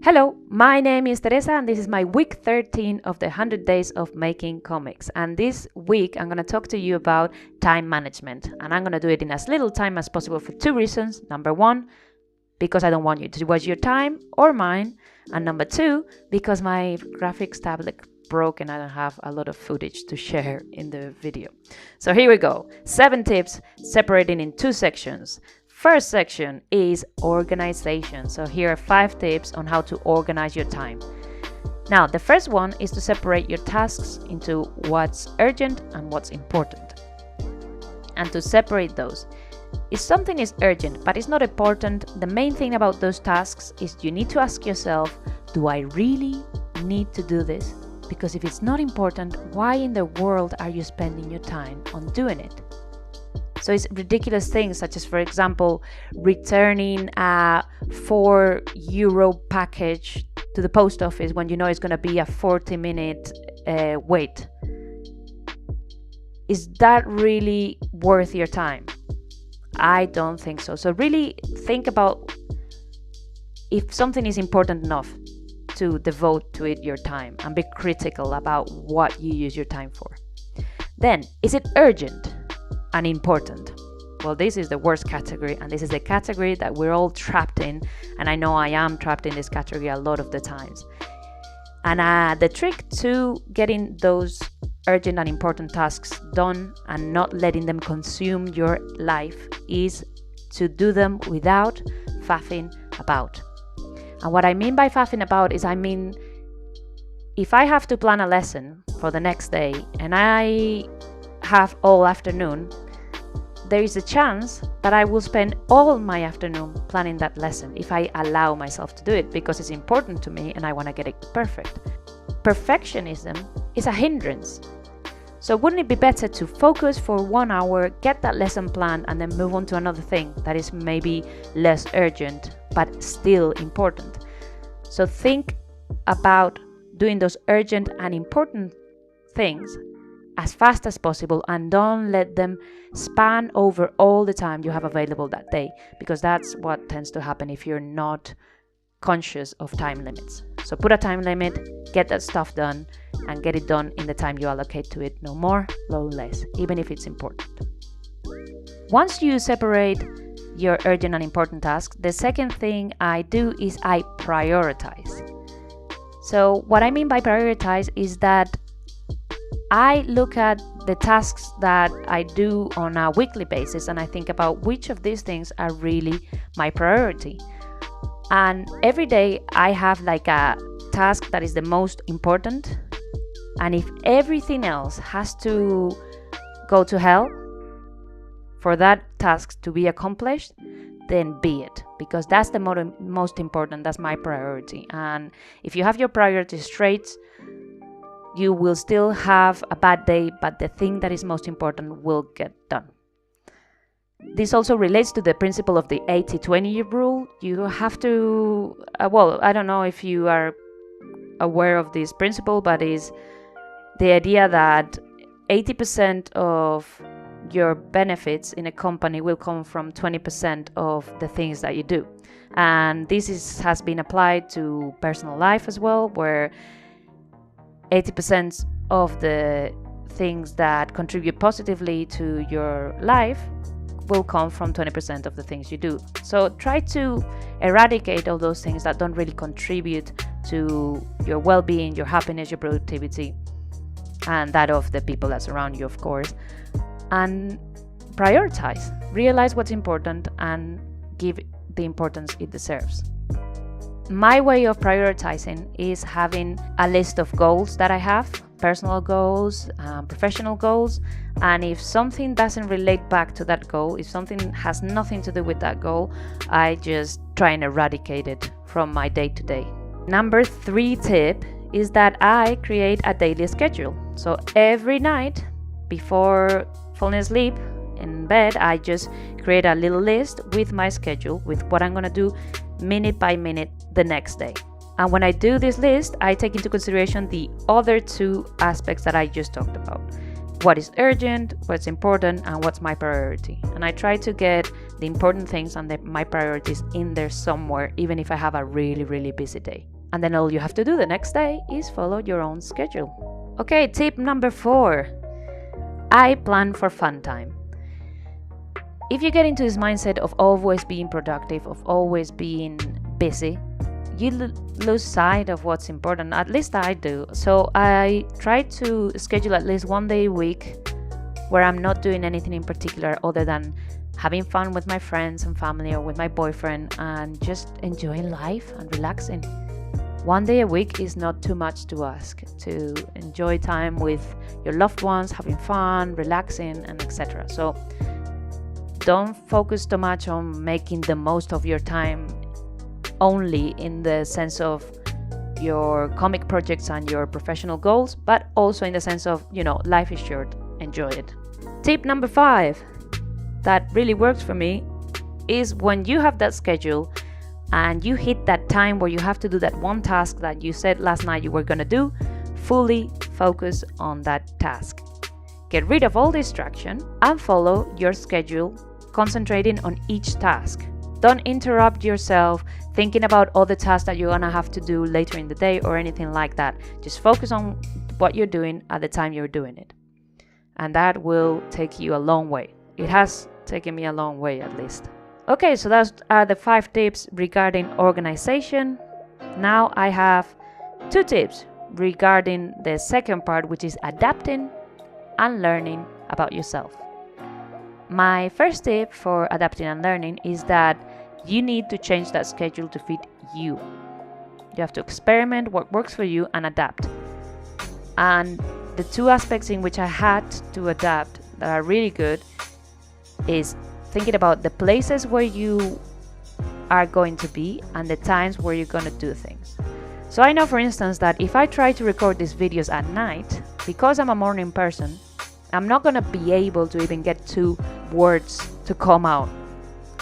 Hello, my name is Teresa and this is my week 13 of the 100 days of making comics. And this week I'm going to talk to you about time management. And I'm going to do it in as little time as possible for two reasons. Number one, because I don't want you to waste your time or mine. And number two, because my graphics tablet broke and I don't have a lot of footage to share in the video. So here we go. 7 tips separating in 2 sections. First section is organization. So here are 5 tips on how to organize your time. Now, the first one is to separate your tasks into what's urgent and what's important. And to separate those. If something is urgent but it's not important, the main thing about those tasks is you need to ask yourself, do I really need to do this? Because if it's not important, why in the world are you spending your time on doing it? So it's ridiculous things such as, for example, returning a €4 package to the post office when you know it's going to be a 40-minute wait. Is that really worth your time? I don't think so. So really think about if something is important enough to devote to it your time and be critical about what you use your time for. Then, is it urgent and important? Well, this is the worst category, and this is the category that we're all trapped in, and I know I am trapped in this category a lot of the times. And the trick to getting those urgent and important tasks done and not letting them consume your life is to do them without faffing about. And what I mean by faffing about is, if I have to plan a lesson for the next day and I have all afternoon, there is a chance that I will spend all my afternoon planning that lesson if I allow myself to do it, because it's important to me and I want to get it perfect. Perfectionism is a hindrance. So wouldn't it be better to focus for 1 hour, get that lesson planned, and then move on to another thing that is maybe less urgent but still important? So think about doing those urgent and important things as fast as possible, and don't let them span over all the time you have available that day, because that's what tends to happen if you're not conscious of time limits. So put a time limit, get that stuff done, and get it done in the time you allocate to it. No more, no less, even if it's important. Once you separate your urgent and important tasks, the second thing I do is I prioritize. So what I mean by prioritize is that I look at the tasks that I do on a weekly basis and I think about which of these things are really my priority. And every day I have like a task that is the most important. And if everything else has to go to hell for that task to be accomplished, then be it. Because that's the most important, that's my priority. And if you have your priorities straight, you will still have a bad day, but the thing that is most important will get done. This also relates to the principle of the 80-20 rule. You have to, I don't know if you are aware of this principle, but it's the idea that 80% of your benefits in a company will come from 20% of the things that you do. And this has been applied to personal life as well, where 80% of the things that contribute positively to your life will come from 20% of the things you do. So try to eradicate all those things that don't really contribute to your well-being, your happiness, your productivity, and that of the people that surround you, of course. And prioritize. Realize what's important and give the importance it deserves. My way of prioritizing is having a list of goals that I have, personal goals, professional goals, and if something doesn't relate back to that goal, if something has nothing to do with that goal, I just try and eradicate it from my day-to-day. Number 3 tip is that I create a daily schedule. So every night before falling asleep in bed, I just create a little list with my schedule, with what I'm going to do minute by minute the next day. And when I do this list, I take into consideration the other 2 aspects that I just talked about. What is urgent, what's important, and what's my priority. And I try to get the important things and my priorities in there somewhere, even if I have a really, really busy day. And then all you have to do the next day is follow your own schedule. Okay, tip number 4. I plan for fun time. If you get into this mindset of always being productive, of always being busy, you lose sight of what's important. At least I do. So I try to schedule at least one day a week where I'm not doing anything in particular other than having fun with my friends and family or with my boyfriend and just enjoying life and relaxing. One day a week is not too much to ask, to enjoy time with your loved ones, having fun, relaxing, and etc. So don't focus too much on making the most of your time only in the sense of your comic projects and your professional goals, but also in the sense of, life is short, enjoy it. Tip number 5 that really works for me is when you have that schedule and you hit that time where you have to do that one task that you said last night you were going to do, fully focus on that task. Get rid of all distraction and follow your schedule, concentrating on each task. Don't interrupt yourself thinking about all the tasks that you're going to have to do later in the day or anything like that. Just focus on what you're doing at the time you're doing it. And that will take you a long way. It has taken me a long way, at least. Okay, so those are the 5 tips regarding organization. Now I have 2 tips regarding the second part, which is adapting and learning about yourself. My first tip for adapting and learning is that you need to change that schedule to fit you. You have to experiment what works for you and adapt. And the 2 aspects in which I had to adapt that are really good is thinking about the places where you are going to be and the times where you're going to do things. So I know, for instance, that if I try to record these videos at night, because I'm a morning person, I'm not going to be able to even get 2 words to come out.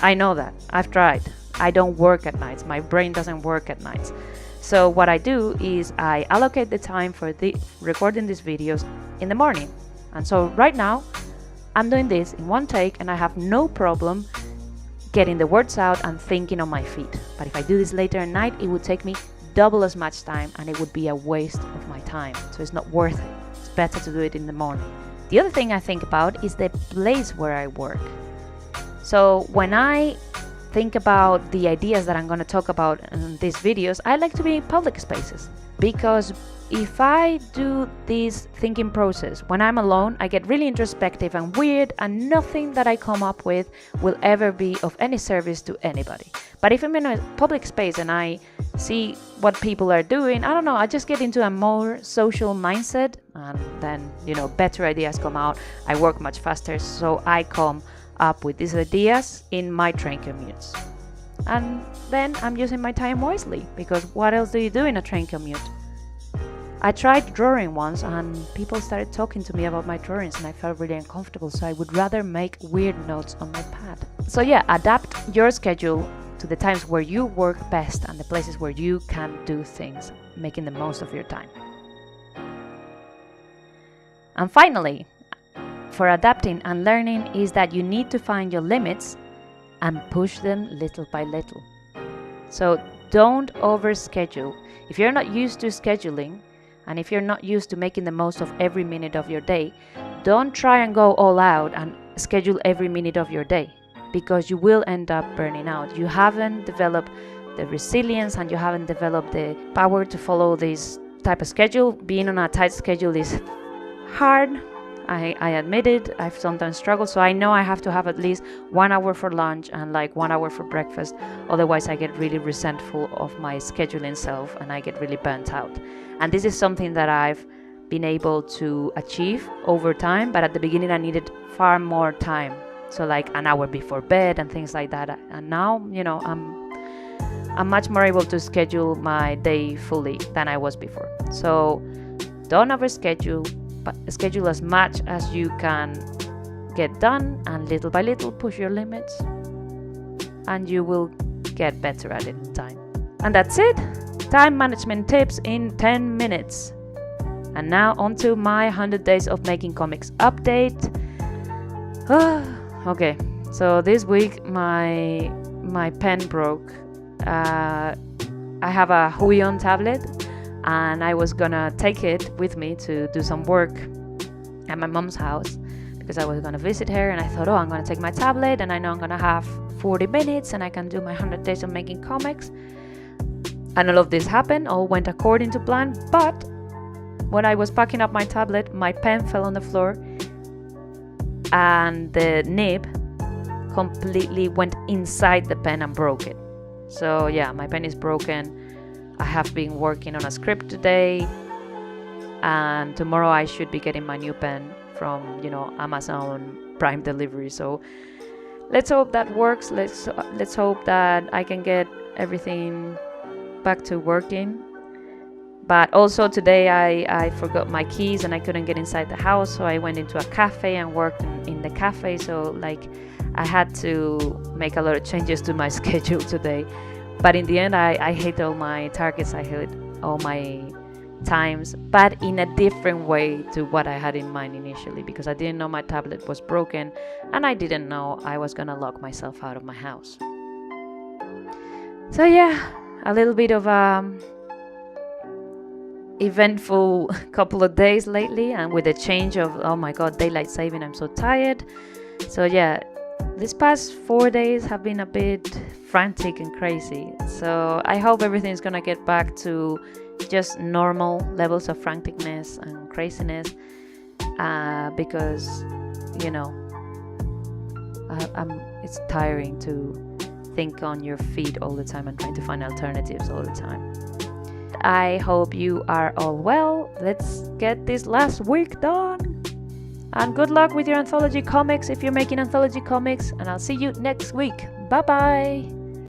I know that. I've tried. I don't work at nights. My brain doesn't work at nights. So what I do is I allocate the time for recording these videos in the morning. And so right now, I'm doing this in one take and I have no problem getting the words out and thinking on my feet. But if I do this later at night, it would take me double as much time and it would be a waste of my time. So it's not worth it. It's better to do it in the morning. The other thing I think about is the place where I work. So when I think about the ideas that I'm going to talk about in these videos, I like to be in public spaces, because if I do this thinking process when I'm alone, I get really introspective and weird, and nothing that I come up with will ever be of any service to anybody. But if I'm in a public space and I see what people are doing, I don't know, I just get into a more social mindset, and then, better ideas come out. I work much faster, so I come up with these ideas in my train commutes. And then I'm using my time wisely, because what else do you do in a train commute? I tried drawing once and people started talking to me about my drawings and I felt really uncomfortable, so I would rather make weird notes on my pad. So yeah, adapt your schedule to the times where you work best and the places where you can do things, making the most of your time. And finally, for adapting and learning is that you need to find your limits and push them little by little. So don't overschedule. If you're not used to scheduling, and if you're not used to making the most of every minute of your day, don't try and go all out and schedule every minute of your day, because you will end up burning out. You haven't developed the resilience and you haven't developed the power to follow this type of schedule. Being on a tight schedule is hard. I admit it. I've sometimes struggled, so I know I have to have at least 1 hour for lunch and 1 hour for breakfast. Otherwise, I get really resentful of my scheduling self and I get really burnt out. And this is something that I've been able to achieve over time, but at the beginning I needed far more time. So an hour before bed and things like that. And now, I'm much more able to schedule my day fully than I was before. So don't overschedule, but schedule as much as you can get done, and little by little push your limits, and you will get better at it in time. And that's it. Time management tips in 10 minutes. And now on to my 100 days of making comics update. Okay, So this week my pen broke. I have a Huion tablet, and I was gonna take it with me to do some work at my mom's house because I was gonna visit her, and I thought, I'm gonna take my tablet, and I know I'm gonna have 40 minutes and I can do my 100 days of making comics. And all of this happened, all went according to plan, but when I was packing up my tablet, my pen fell on the floor and the nib completely went inside the pen and broke it. So yeah, my pen is broken. I have been working on a script today, and tomorrow I should be getting my new pen from Amazon Prime delivery. So let's hope that works. Let's hope that I can get everything back to working. But also today I forgot my keys and I couldn't get inside the house, so I went into a cafe and worked in the cafe. So I had to make a lot of changes to my schedule today. But in the end, I hit all my targets, I hit all my times, but in a different way to what I had in mind initially, because I didn't know my tablet was broken and I didn't know I was gonna lock myself out of my house. So yeah, a little bit of eventful couple of days lately, and with the change of, oh my god, daylight saving, I'm so tired. So yeah, these past 4 days have been a bit frantic and crazy. So I hope everything's gonna get back to just normal levels of franticness and craziness, because it's tiring to think on your feet all the time and trying to find alternatives all the time. I hope you are all well. Let's get this last week done. And good luck with your anthology comics if you're making anthology comics. And I'll see you next week. Bye bye.